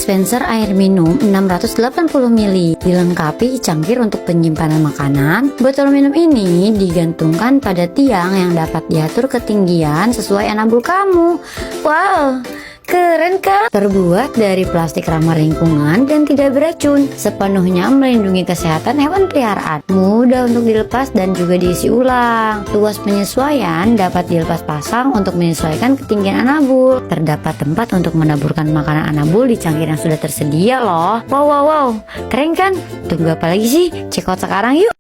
Dispenser air minum 680 ml, dilengkapi cangkir untuk penyimpanan makanan. Botol minum ini digantungkan pada tiang yang dapat diatur ketinggian sesuai anabul kamu. Wow, keren kan? Terbuat dari plastik ramah lingkungan dan tidak beracun, sepenuhnya melindungi kesehatan hewan peliharaan. Mudah untuk dilepas dan juga diisi ulang. Luas penyesuaian dapat dilepas pasang untuk menyesuaikan ketinggian anabul. Terdapat tempat untuk menaburkan makanan anabul di cangkir yang sudah tersedia loh. Wow, keren kan? Tunggu apa lagi sih? Check out sekarang yuk!